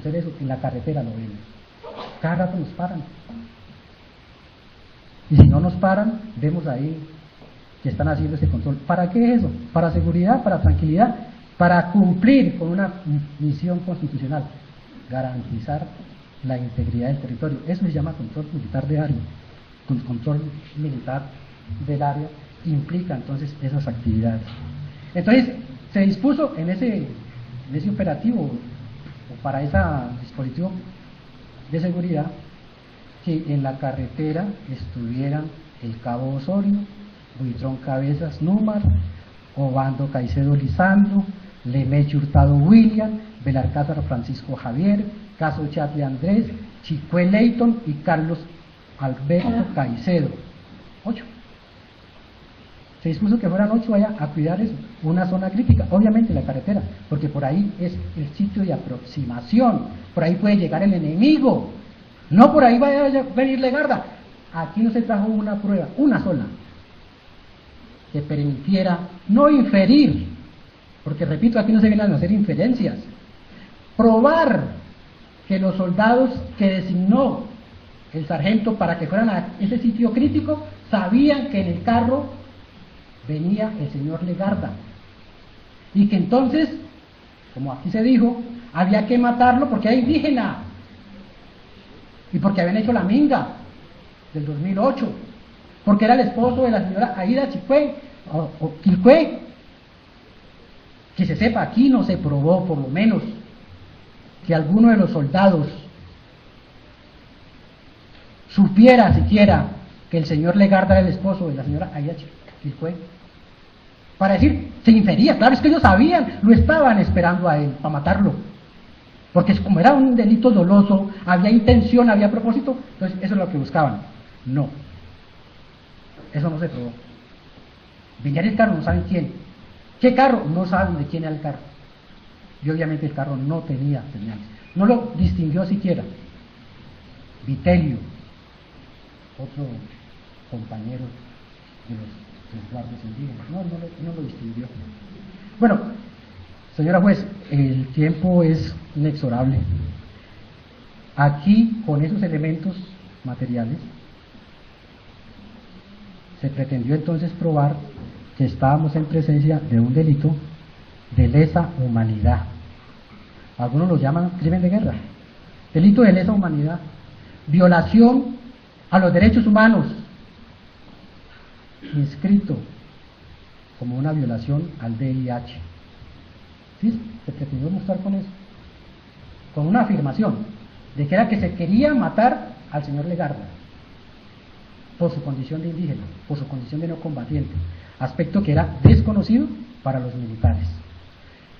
reconocer eso, en la carretera lo vemos. Cada rato nos paran. Y si no nos paran, vemos ahí que están haciendo ese control. ¿Para qué es eso? Para seguridad, para tranquilidad, para cumplir con una misión constitucional, garantizar la integridad del territorio. Eso se llama control militar de área. Control militar del área implica entonces esas actividades. Entonces se dispuso en ese operativo o para ese dispositivo de seguridad que en la carretera estuvieran el Cabo Osorio, Buitrón Cabezas Númar, Obando Caicedo Lisandro, Lemeche Hurtado William, Belalcázar Francisco Javier, Caso Chatle Andrés, Chicué Leighton y Carlos Alberto Caicedo. 8. Se dispuso que fueran 8 allá a cuidar eso, una zona crítica, obviamente la carretera, porque por ahí es el sitio de aproximación, por ahí puede llegar el enemigo, no por ahí vaya a venir Legarda. Aquí no se trajo una prueba, una sola, que permitiera no inferir, porque repito, aquí no se vienen a hacer inferencias, probar que los soldados que designó el sargento para que fueran a ese sitio crítico sabían que en el carro venía el señor Legarda y que entonces, como aquí se dijo, había que matarlo porque era indígena y porque habían hecho la minga del 2008, porque era el esposo de la señora Aida Chicué o Quilcué. Que se sepa, aquí no se probó por lo menos que alguno de los soldados supiera siquiera que el señor Legarda era el esposo de la señora Aida Quilcué. Para decir, se infería, claro, es que ellos sabían, lo estaban esperando a él para matarlo, porque como era un delito doloso, había intención, había propósito, entonces eso es lo que buscaban. No, eso no se probó. Venía en el carro, no saben quién. ¿Qué carro? No saben de quién era el carro. Y obviamente el carro no tenía señales, no lo distinguió siquiera Vitelio, otro compañero de los guardias indígenas, no lo distinguió. Bueno, señora juez, el tiempo es inexorable. Aquí, con esos elementos materiales, se pretendió entonces probar que estábamos en presencia de un delito de lesa humanidad. Algunos lo llaman crimen de guerra. Delito de lesa humanidad, violación a los derechos humanos, inscrito como una violación al VIH. ¿Sí? Se pretendió mostrar con eso, con una afirmación de que era que se quería matar al señor Legarda por su condición de indígena, por su condición de no combatiente, aspecto que era desconocido para los militares,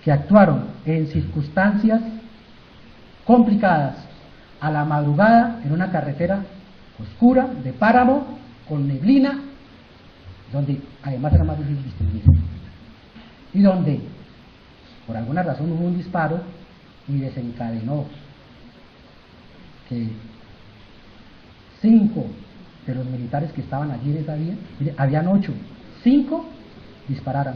que actuaron en circunstancias complicadas, a la madrugada, en una carretera oscura, de páramo, con neblina, donde además era más difícil distinguir, y donde por alguna razón hubo un disparo y desencadenó que 5 de los militares que estaban allí en esa vía, habían 8, 5 dispararan,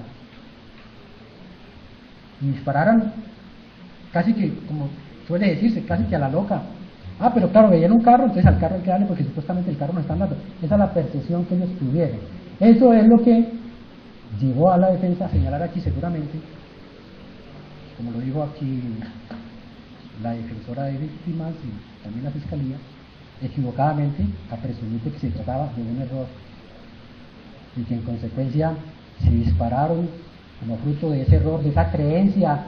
y dispararan casi que, como suele decirse, casi que a la loca. Pero claro, veían un carro, entonces al carro hay que darle porque supuestamente el carro no está andando. Esa es la percepción que ellos tuvieron. Eso es lo que llevó a la defensa a señalar aquí seguramente, como lo dijo aquí la defensora de víctimas y también la fiscalía, equivocadamente a presumir que se trataba de un error y que en consecuencia se dispararon como fruto de ese error, de esa creencia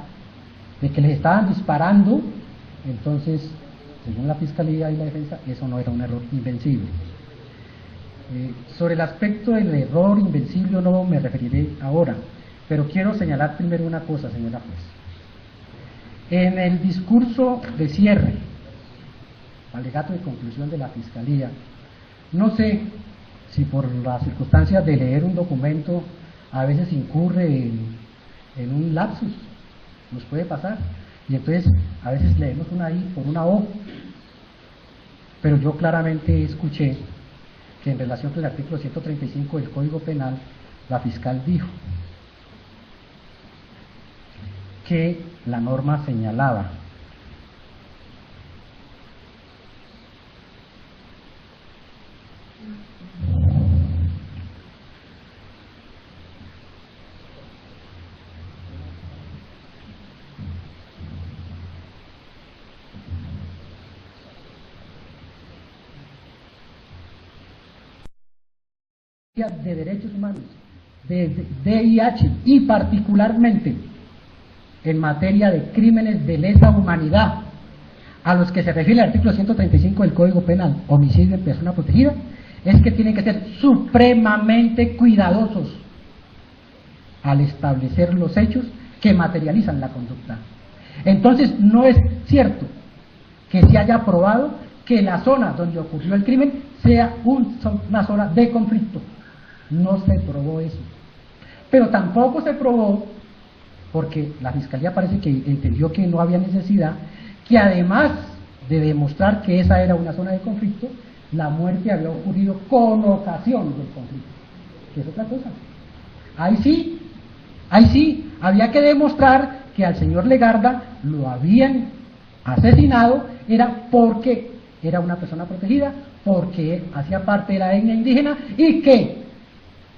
de que les estaban disparando. Entonces, según la fiscalía y la defensa, eso no era un error invencible. Sobre el aspecto del error invencible no me referiré ahora, pero quiero señalar primero una cosa, señora juez. En el discurso de cierre, alegato de conclusión de la fiscalía, no sé si por las circunstancias de leer un documento a veces incurre en un lapsus, nos puede pasar, y entonces a veces leemos una I por una O, pero yo claramente escuché que en relación con el artículo 135 del Código Penal, la fiscal dijo que la norma señalaba de derechos humanos, de DIH y particularmente en materia de crímenes de lesa humanidad, a los que se refiere el artículo 135 del Código Penal, homicidio en persona protegida, es que tienen que ser supremamente cuidadosos al establecer los hechos que materializan la conducta. Entonces, no es cierto que se haya probado que la zona donde ocurrió el crimen sea una zona de conflicto. No se probó eso. Pero tampoco se probó, porque la Fiscalía parece que entendió que no había necesidad, que además de demostrar que esa era una zona de conflicto, la muerte había ocurrido con ocasión del conflicto, que es otra cosa. Ahí sí, había que demostrar que al señor Legarda lo habían asesinado, era porque era una persona protegida, porque hacía parte de la etnia indígena y que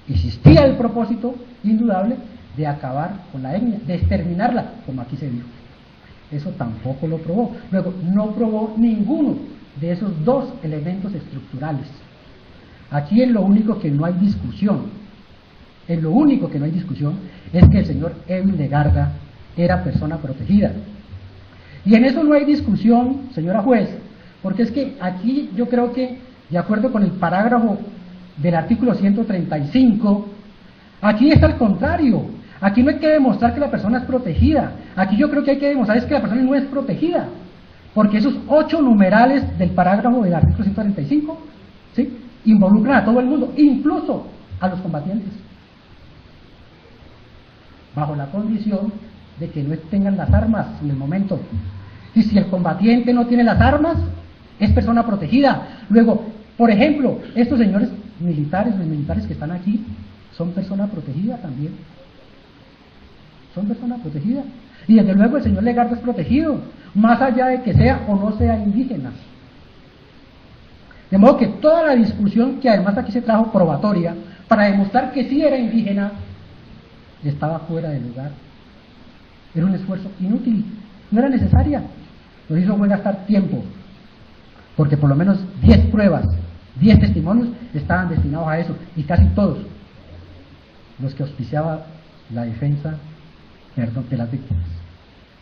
existía el propósito indudable de acabar con la etnia, de exterminarla, como aquí se dijo. Eso tampoco lo probó. Luego, no probó ninguno de esos dos elementos estructurales. Aquí en lo único que no hay discusión, es que el señor Edwin Legarda era persona protegida. Y en eso no hay discusión, señora juez, porque es que aquí yo creo que, de acuerdo con el parágrafo del artículo 135, aquí está al contrario. Aquí no hay que demostrar que la persona es protegida. Aquí yo creo que hay que demostrar es que la persona no es protegida. Porque esos 8 numerales del parágrafo del artículo 135, ¿sí?, involucran a todo el mundo, incluso a los combatientes, bajo la condición de que no tengan las armas en el momento. Y si el combatiente no tiene las armas, es persona protegida. Luego, por ejemplo, estos señores militares, los militares que están aquí, son persona protegida también. Son personas protegidas. Y desde luego el señor Legarda es protegido, más allá de que sea o no sea indígena. De modo que toda la discusión, que además aquí se trajo probatoria, para demostrar que sí era indígena, estaba fuera de lugar. Era un esfuerzo inútil, no era necesaria. Lo hizo fue gastar tiempo, porque por lo menos 10 pruebas, 10 testimonios estaban destinados a eso, y casi todos los que auspiciaba la defensa de las víctimas,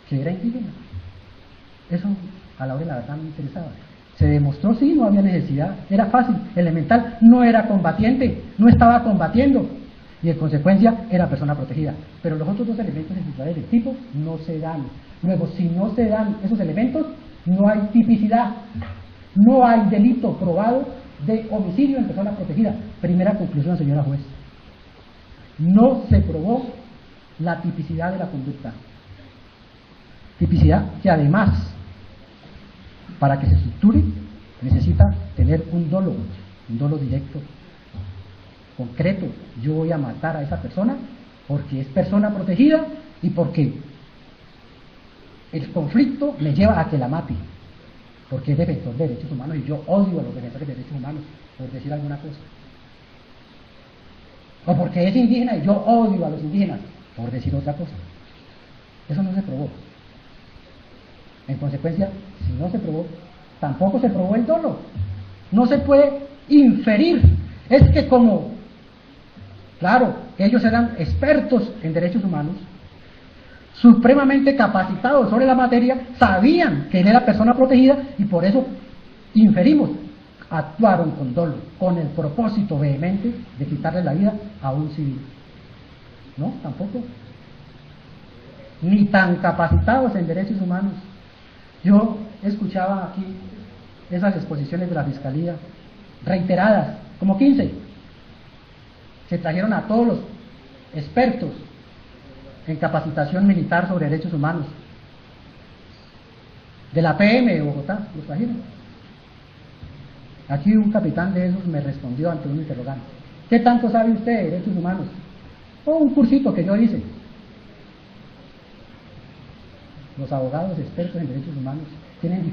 que era indígena. Eso a la hora de la verdad no me interesaba. Se demostró, sí, no había necesidad, era fácil, elemental, no era combatiente, no estaba combatiendo, y en consecuencia era persona protegida. Pero los otros dos elementos estructurales del tipo no se dan. Luego, si no se dan esos elementos, no hay tipicidad, no hay delito probado de homicidio en persona protegida. Primera conclusión, señora juez. No se probó la tipicidad de la conducta. Tipicidad que además, para que se estructure, necesita tener un dolo directo, concreto. Yo voy a matar a esa persona porque es persona protegida y porque el conflicto me lleva a que la mate, porque es defensor de derechos humanos y yo odio a los defensores de derechos humanos, por decir alguna cosa. O porque es indígena y yo odio a los indígenas, por decir otra cosa. Eso no se probó. En consecuencia, si no se probó, tampoco se probó el dolo. No se puede inferir. Es que como, claro, ellos eran expertos en derechos humanos, supremamente capacitados sobre la materia, sabían que él era persona protegida y por eso inferimos, actuaron con dolo, con el propósito vehemente de quitarle la vida a un civil. No, tampoco. Ni tan capacitados en derechos humanos. Yo escuchaba aquí esas exposiciones de la Fiscalía, reiteradas, como 15. Se trajeron a todos los expertos en capacitación militar sobre derechos humanos. De la PM de Bogotá, los trajeron. Aquí un capitán de esos me respondió ante un interrogante. ¿Qué tanto sabe usted de derechos humanos? O un cursito que yo hice. Los abogados expertos en derechos humanos tienen